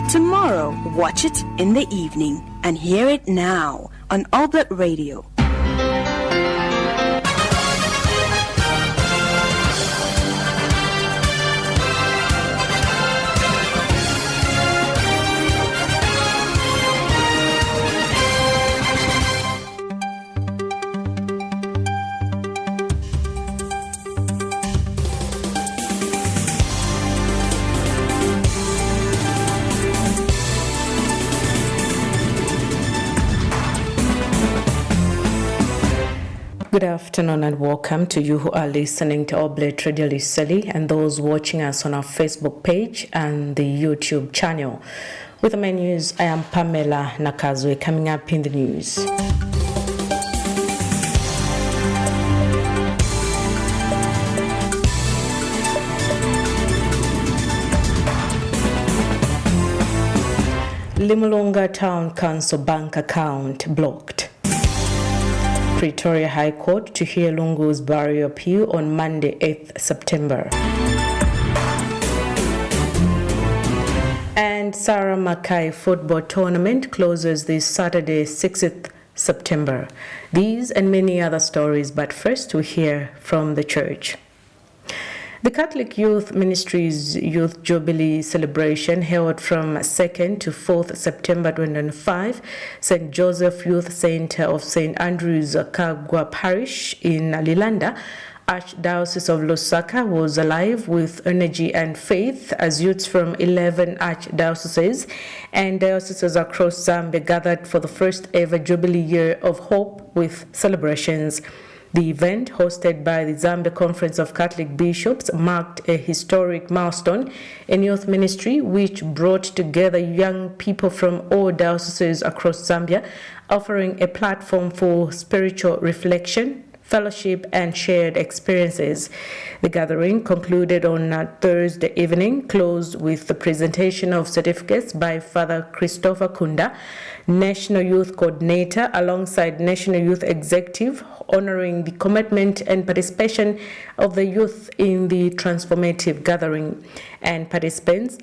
Tomorrow, watch it in the evening and hear it now on Oblate Radio. Good afternoon and welcome to you who are listening to Oblate Radio Liseli and those watching us on our Facebook page and the YouTube channel. With the main news, I am Pamela Nakazwe. Coming up in the news. Limulunga Town Council bank account blocked. Pretoria High Court to hear Lungu's burial appeal on Monday, 8th September. And Sarah Mackay football tournament closes this Saturday, 6th September. These and many other stories, but first we hear from the church. The Catholic Youth Ministry's Youth Jubilee celebration held from 2nd to 4th September 2025, St. Joseph Youth Center of St. Andrew's, Kagwa Parish in Lilanda, Archdiocese of Lusaka was alive with energy and faith as youths from 11 archdioceses and dioceses across Zambia gathered for the first ever Jubilee Year of Hope with celebrations. The event, hosted by the Zambia Conference of Catholic Bishops, marked a historic milestone in youth ministry, which brought together young people from all dioceses across Zambia, offering a platform for spiritual reflection, fellowship, and shared experiences. The gathering concluded on Thursday evening, closed with the presentation of certificates by Father Christopher Kunda, National Youth Coordinator, alongside National Youth Executive, honoring the commitment and participation of the youth in the transformative gathering. And participants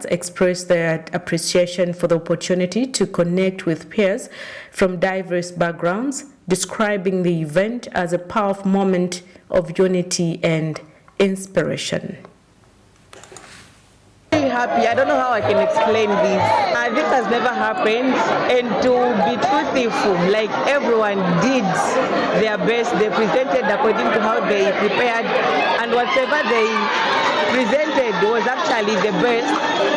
expressed their appreciation for the opportunity to connect with peers from diverse backgrounds, describing the event as a powerful moment of unity and inspiration. Happy. I don't know how I can explain this. This has never happened, and to be truthful, like everyone did their best. They presented according to how they prepared, and whatever they presented was actually the best.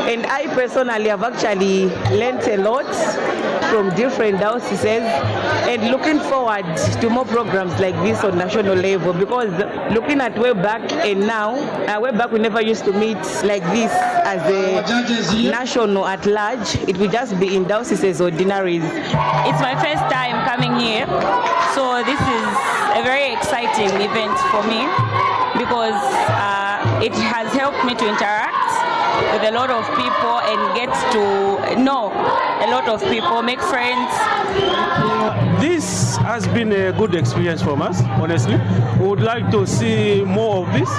And I personally have actually learned a lot from different dioceses, and looking forward to more programs like this on national level, because looking at way back and now, way back we never used to meet like this as a national at large. It will just be in dioceses ordinaries. It's my first time coming here, so this is a very exciting event for me because it has helped me to interact with a lot of people and get to know a lot of people, make friends. This has been a good experience for us, honestly. We would like to see more of this.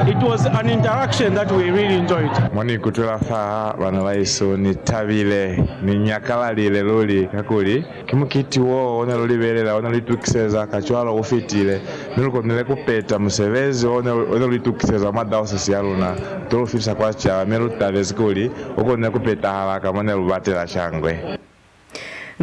It was an interaction that we really enjoyed. Mwani kutula faa wanawaiso ni tabile ni nyakalalile luli kakuli kimukiti wo ona luli belela ona litukiseza kachwala ufitile niluko nile kupeta musevezi ona litukiseza madawsa siyaluna tulufisa kwa cha melutale skuli uko nile kupeta halaka mwana lubatela shangwe.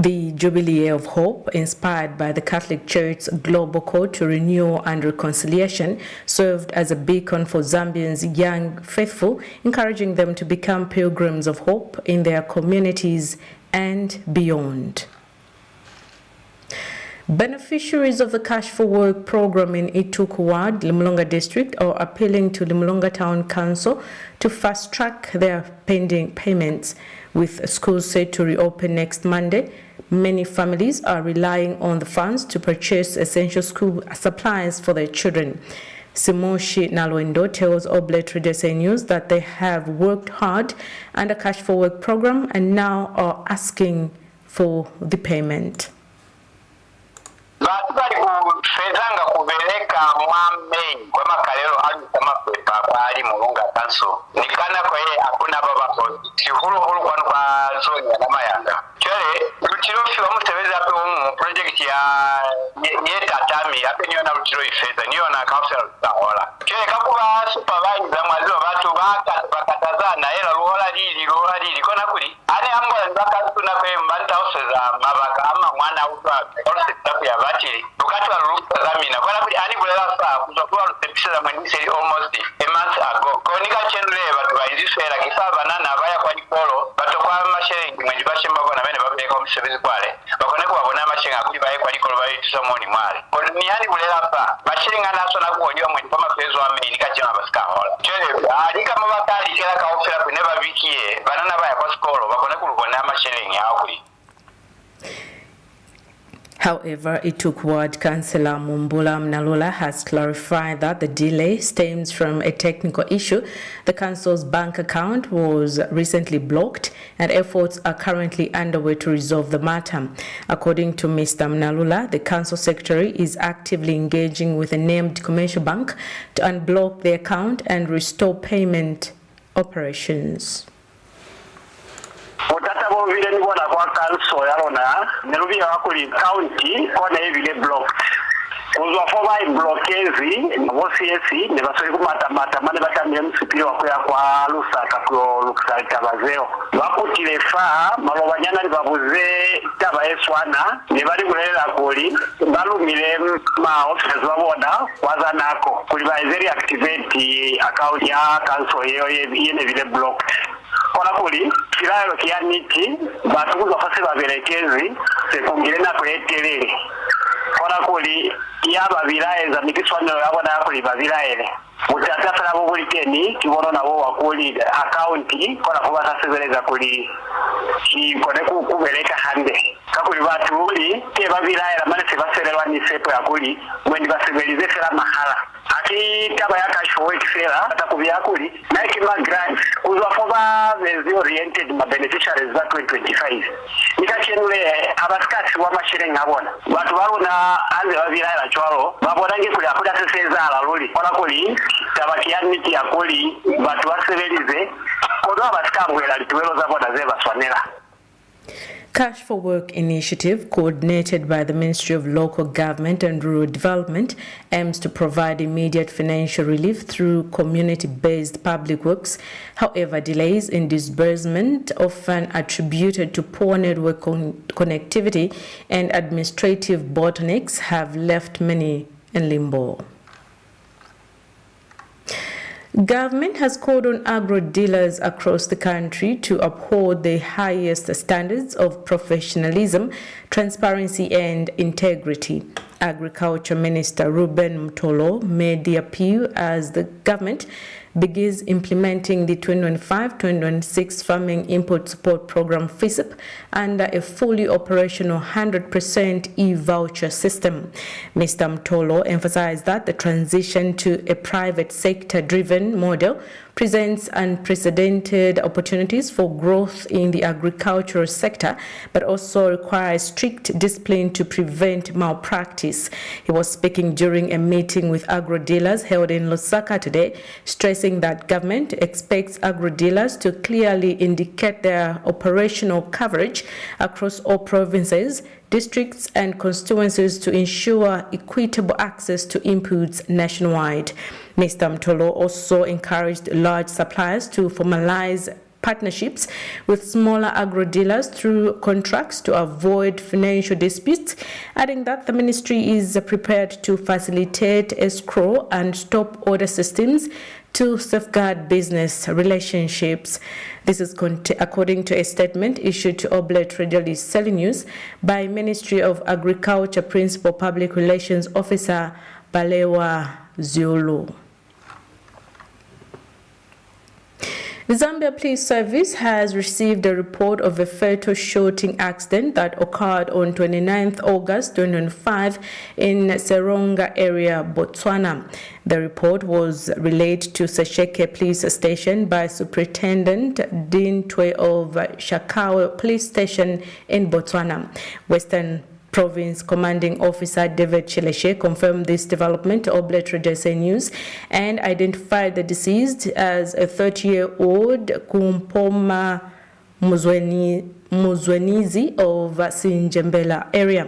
The Jubilee of Hope, inspired by the Catholic Church's global call to renewal and reconciliation, served as a beacon for Zambians' young faithful, encouraging them to become pilgrims of hope in their communities and beyond. Beneficiaries of the Cash for Work program in Ituku Ward, Limulonga District, are appealing to Limulonga Town Council to fast-track their pending payments. With schools set to reopen next Monday, many families are relying on the funds to purchase essential school supplies for their children. Simoshi Nalwendo tells Oblate Radio News that they have worked hard under Cash for Work program and now are asking for the payment. But bali kufezanga kubeleka mwamei kwa makalero hali kama kwa hali mulunga kanso nikana kwa yeye hakuna baba kwa sihuru kwa zoni ya nama yanga chale lutiro fiwa mutebeza hapo project ya nyeta tami hapo niyo na lutiro ifeza niyo na council tahola chale kakuba supervisor mwazo watu bakatazana hela luola lili kona kuli ane ambola ndaka tuna kwa mbanta oseza mabaka ama mwana utwa olse tapu ya batiri tukati wa lupa zamina kona kuli ani kulela saa kutokuwa lusepisa mweniseli almost a month ago konika chendule batu baiziswela kisaba nana abaya kwa nikolo bato kwa mashengi mwenji bashemba na bene babeka omusebezi kwale bakone kubabona amashenga kuli baye kwa nikolo baye tusamoni mwale ni hani kulela pa bashiringa naso nakuonjwa mwenji kwa mafezo ameni kachema basika hola chele alika mabakali kela kaofela kuneba bikie banana baya kwa skolo bakone kulukona amashengi hao kuli. However, Ituk Ward Councillor Mumbula Mnalula has clarified that the delay stems from a technical issue. The council's bank account was recently blocked and efforts are currently underway to resolve the matter. According to Mr. Mnalula, the council secretary is actively engaging with a named commercial bank to unblock the account and restore payment operations. Utata vile ni wana kwa kanso yarona nerubia wakuli county kona evile blocked kuzwa forma blockezi wosiesi ne basori kumata mane batamye msipiro wakuya kwa lusaka kwa lukusalita bazeo wakutile fa malobanyana libabuze taba eswana ne bali kulela kuli balumile ma officers babona kwaza nako kuli baizeri activate account ya kanso yene vile blocked kona kuli kiralo kianiti batukuza fase babelekezi sekungire na kwetelele kona kuli yaba bilaeza mikiswanyo yabona kuli babilaele mutatafala bobulikeni kibono nabo wakuli account kona kuba tasebeleza kuli kone kubeleka hande kakuli batu uli te babilaela mane sebaserelwa ni sepo yakuli mwendi basebelize fela mahala akitaba yakashowe kifela atakubya kuli na ikima grant uzwa foba vezi oriented ma beneficiaries za 2025 nikachenule abaskati wa mashirenga ngabona batu baruna anze babilaela chwalo babona ngi kuli akuda seseza alaluli kona kuli tabakiyaniti yakuli batu basebelize kodo abaskambwela lituwelo zabona zeba swanela. Cash for Work initiative, coordinated by the Ministry of Local Government and Rural Development, aims to provide immediate financial relief through community-based public works. However, delays in disbursement, often attributed to poor network connectivity and administrative bottlenecks, have left many in limbo. Government has called on agro dealers across the country to uphold the highest standards of professionalism, transparency and integrity. Agriculture Minister Ruben Mtolo made the appeal as the government begins implementing the 2025-2026 Farming Input Support Program FISP under a fully operational 100% e-voucher system. Mr. Mtolo emphasized that the transition to a private sector-driven model presents unprecedented opportunities for growth in the agricultural sector, but also requires strict discipline to prevent malpractice. He was speaking during a meeting with agro-dealers held in Lusaka today, stressing that government expects agro-dealers to clearly indicate their operational coverage across all provinces, districts and constituencies to ensure equitable access to inputs nationwide. Mr. Mtolo also encouraged large suppliers to formalize partnerships with smaller agro-dealers through contracts to avoid financial disputes, adding that the ministry is prepared to facilitate escrow and stop order systems to safeguard business relationships. This is according to a statement issued to Oblate Radio Liseli News by Ministry of Agriculture Principal Public Relations Officer Balewa Ziolo. The Zambia Police Service has received a report of a fatal shooting accident that occurred on 29th August 2005 in Seronga area, Botswana. The report was relayed to Sesheke Police Station by Superintendent Dintwe of Shakawe Police Station in Botswana. Western Province Commanding Officer David Chileshe confirmed this development to Oblate Radio SA News and identified the deceased as a 30-year-old Kumpoma Muzwenizi of Sinjembela area.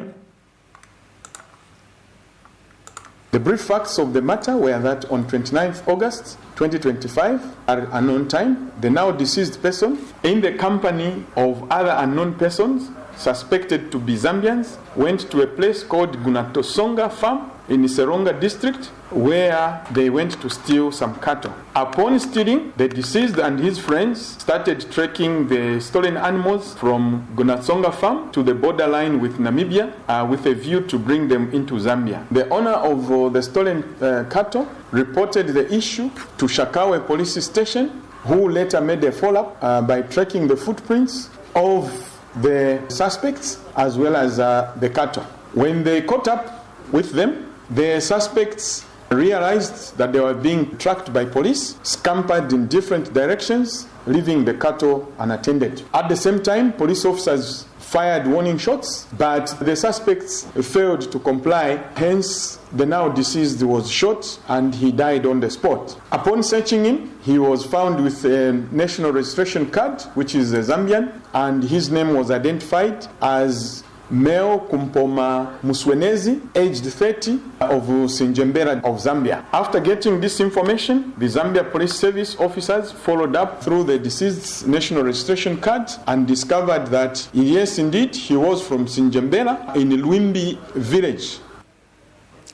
The brief facts of the matter were that on 29th August 2025, at unknown time, the now deceased person, in the company of other unknown persons suspected to be Zambians, went to a place called Gunatosonga Farm in Seronga district, where they went to steal some cattle. Upon stealing, the deceased and his friends started tracking the stolen animals from Gunatosonga Farm to the borderline with Namibia with a view to bring them into Zambia. The owner of the stolen cattle reported the issue to Shakawe police station, who later made a follow-up by tracking the footprints of the suspects as well as the cattle. When they caught up with them, the suspects realized that they were being tracked by police, scampered in different directions, leaving the cattle unattended. At the same time, police officers fired warning shots, but the suspects failed to comply. Hence, the now deceased was shot and he died on the spot. Upon searching him, he was found with a national registration card, which is a Zambian, and his name was identified as Meo Kumpoma Muswenezi, aged 30, of Sinjembera of Zambia. After getting this information, the Zambia Police Service officers followed up through the deceased's national registration card and discovered that, yes, indeed, he was from Sinjembera in Lwimbi village.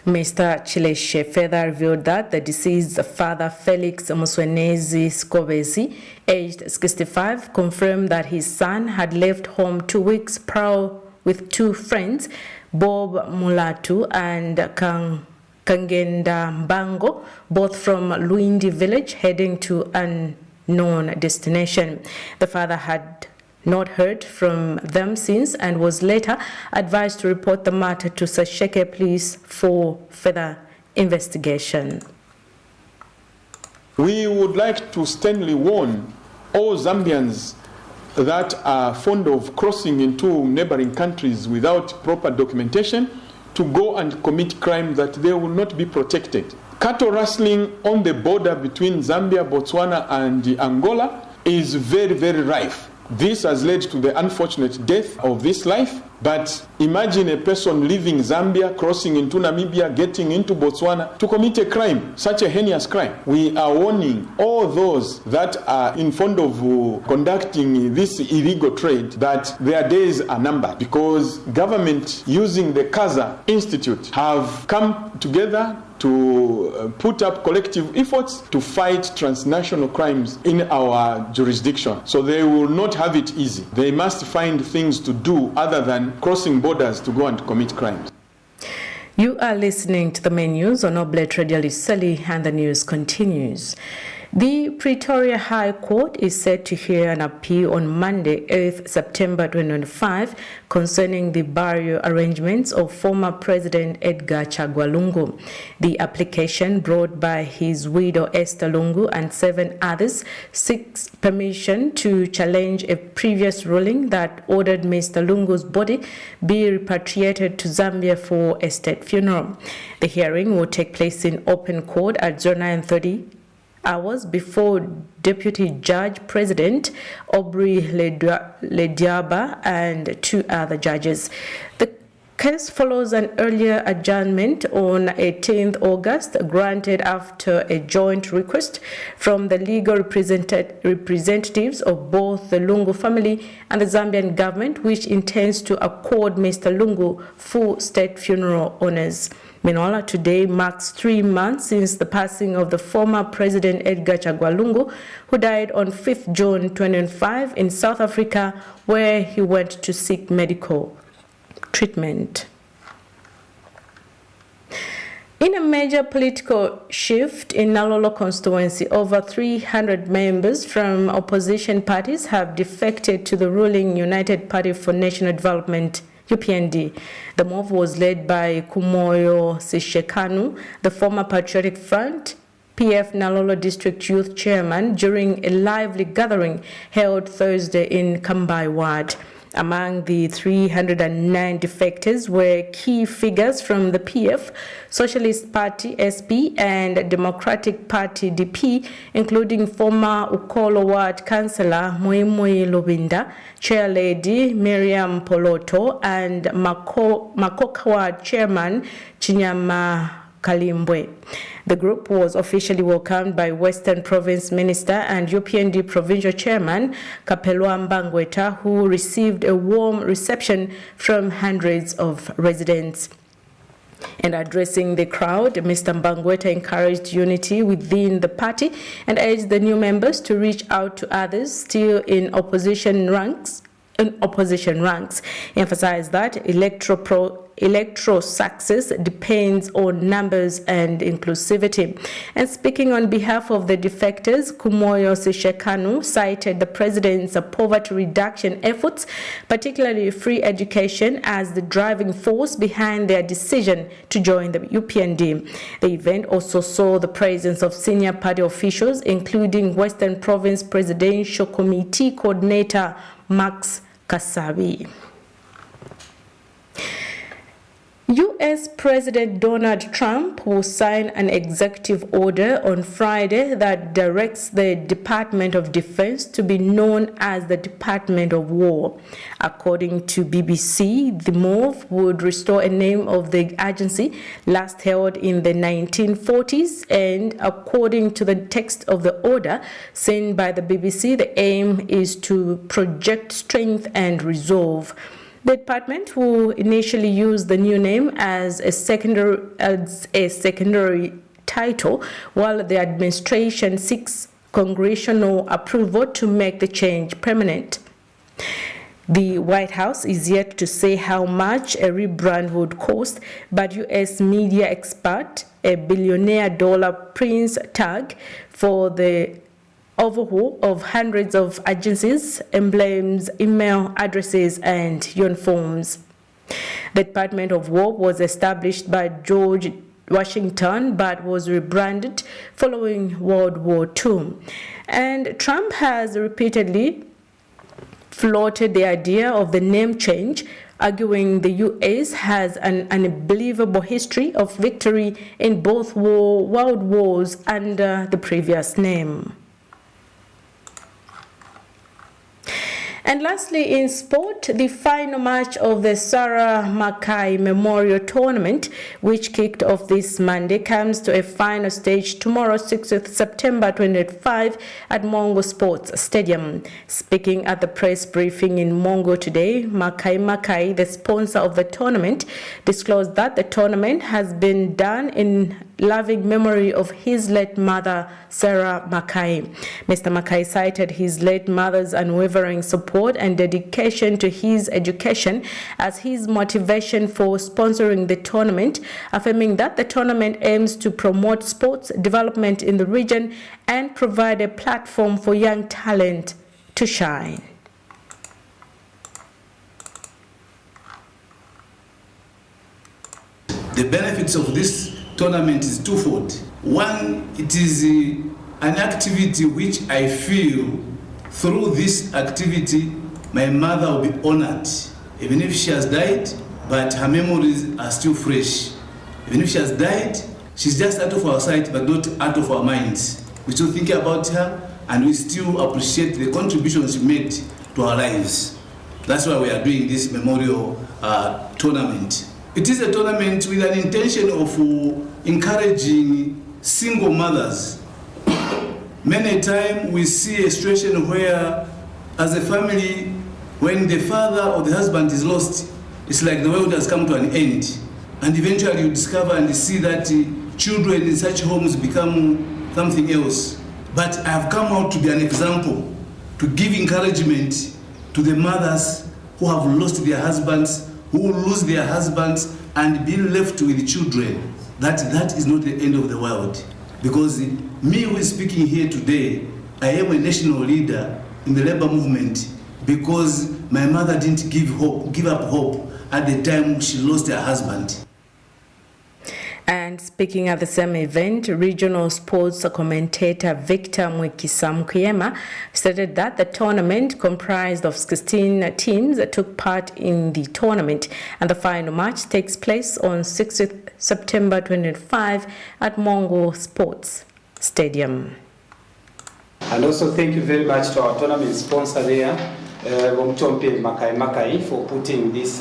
Mr. Chileshe further revealed that the deceased's father, Felix Muswenezi Skobesi, aged 65, confirmed that his son had left home 2 weeks prior with two friends, Bob Mulatu and Kangenda Mbango, both from Luindi village, heading to unknown destination. The father had not heard from them since and was later advised to report the matter to Sasheke Police for further investigation. We would like to sternly warn all Zambians that are fond of crossing into neighboring countries without proper documentation to go and commit crime that they will not be protected. Cattle rustling on the border between Zambia, Botswana and Angola is very, very rife. This has led to the unfortunate death of this life. But imagine a person leaving Zambia, crossing into Namibia, getting into Botswana to commit a crime, such a heinous crime. We are warning all those that are in fond of conducting this illegal trade that their days are numbered, because government using the Kaza Institute have come together to put up collective efforts to fight transnational crimes in our jurisdiction. So they will not have it easy. They must find things to do other than crossing borders to go and commit crimes. You are listening to the main news on Oblate Radio Liseli, and the news continues. The Pretoria High Court is set to hear an appeal on Monday, 8th September 2025, concerning the burial arrangements of former President Edgar Chagwa Lungu. The application, brought by his widow Esther Lungu and 7 others, seeks permission to challenge a previous ruling that ordered Mr. Lungu's body be repatriated to Zambia for a state funeral. The hearing will take place in open court at 09:30 hours before Deputy Judge President Aubrey Lediaba and 2 other judges. The case follows an earlier adjournment on 18th August granted after a joint request from the legal representatives of both the Lungu family and the Zambian government, which intends to accord Mr. Lungu full state funeral honors. Meanwhile, today marks 3 months since the passing of the former President Edgar Chagwa Lungu, who died on 5th June 2005 in South Africa, where he went to seek medical treatment. In a major political shift in Nalolo constituency, over 300 members from opposition parties have defected to the ruling United Party for National Development, UPND. The move was led by Kumoyo Sishekanu, the former Patriotic Front, PF Nalolo District Youth Chairman, during a lively gathering held Thursday in Kambai Ward. Among the 309 defectors were key figures from the PF, Socialist Party SP and Democratic Party DP, including former Ukolo Ward Councillor Muimui Lubinda, Chair Lady Miriam Poloto and Makoka Ward Chairman Chinyama Kalimbwe. The group was officially welcomed by Western Province Minister and UPND Provincial Chairman Kapelwa Mbangweta, who received a warm reception from hundreds of residents. And addressing the crowd, Mr. Mbangweta encouraged unity within the party and urged the new members to reach out to others still in opposition ranks. He emphasized that electoral success depends on numbers and inclusivity. And speaking on behalf of the defectors, Kumoyo Sishekanu cited the president's poverty reduction efforts, particularly free education, as the driving force behind their decision to join the UPND. The event also saw the presence of senior party officials, including Western Province Presidential Committee Coordinator Max Kasabi. U.S. President Donald Trump will sign an executive order on Friday that directs the Department of Defense to be known as the Department of War. According to BBC, the move would restore a name of the agency last held in the 1940s, and according to the text of the order sent by the BBC, the aim is to project strength and resolve. The department will initially use the new name as a secondary title, while the administration seeks congressional approval to make the change permanent. The White House is yet to say how much a rebrand would cost, but U.S. media expect a billionaire dollar price tag for the overhaul of hundreds of agencies, emblems, email addresses, and uniforms. The Department of War was established by George Washington but was rebranded following World War II. And Trump has repeatedly floated the idea of the name change, arguing the U.S. has an unbelievable history of victory in both world wars under the previous name. And lastly, in sport, the final match of the Sarah Mackay Memorial Tournament, which kicked off this Monday, comes to a final stage tomorrow, 6th September 2025, at Mongo Sports Stadium. Speaking at the press briefing in Mongo today, Mackay, the sponsor of the tournament, disclosed that the tournament has been done in loving memory of his late mother, Sarah Mackay. Mr. Mackay cited his late mother's unwavering support and dedication to his education as his motivation for sponsoring the tournament, affirming that the tournament aims to promote sports development in the region and provide a platform for young talent to shine. The benefits of this tournament is twofold. One, it is an activity which I feel through this activity my mother will be honored. Even if she has died, but her memories are still fresh. Even if she has died, she's just out of our sight but not out of our minds. We still think about her and we still appreciate the contributions she made to our lives. That's why we are doing this memorial tournament. It is a tournament with an intention of encouraging single mothers. Many times we see a situation where, as a family, when the father or the husband is lost, it's like the world has come to an end. And eventually you discover and see that children in such homes become something else. But I have come out to be an example, to give encouragement to the mothers who have lost their husbands, who lose their husbands and be left with children. That is not the end of the world. Because me who is speaking here today, I am a national leader in the labor movement because my mother didn't give up hope at the time she lost her husband. And speaking at the same event, regional sports commentator Victor Mwekisa stated that the tournament comprised of 16 teams that took part in the tournament, and the final match takes place on 6th September 2025 at Mongo Sports Stadium. And also thank you very much to our tournament sponsor there, Womchompe Makai, for putting this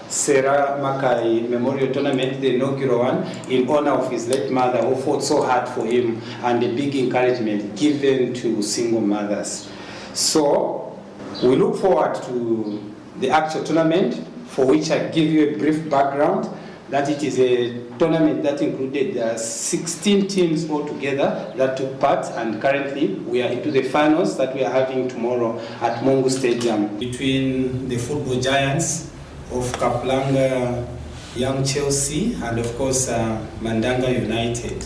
Sarah Makai Memorial Tournament, the inaugural one, in honor of his late mother who fought so hard for him, and the big encouragement given to single mothers. So we look forward to the actual tournament, for which I give you a brief background, that it is a tournament that included 16 teams altogether that took part, and currently we are into the finals that we are having tomorrow at Mongo Stadium between the football giants of Kaplanga, Young Chelsea, and of course Mandanga United.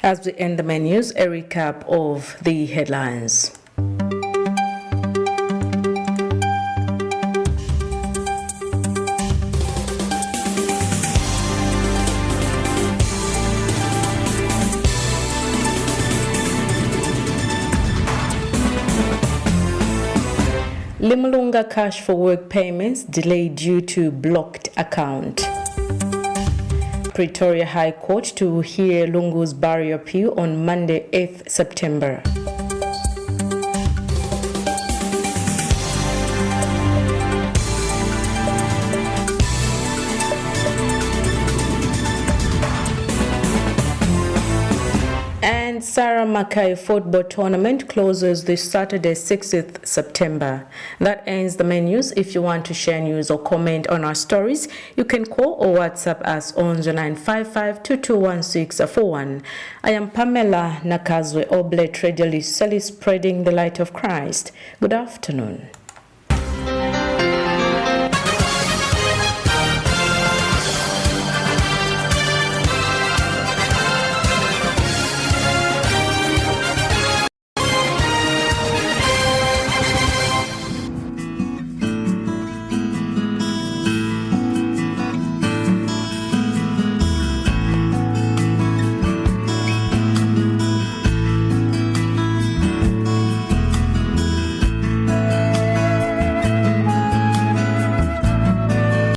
As we end the menus, a recap of the headlines. Limulunga cash for work payments delayed due to blocked account. Pretoria High Court to hear Lungu's barrier appeal on Monday, 8th September. And Sarah Makai football tournament closes this Saturday, 6th September. That ends the menus. If you want to share news or comment on our stories, you can call or WhatsApp us on 0955-221641. I am Pamela Nakazwe, Oblate Radio Liseli, spreading the light of Christ. Good afternoon.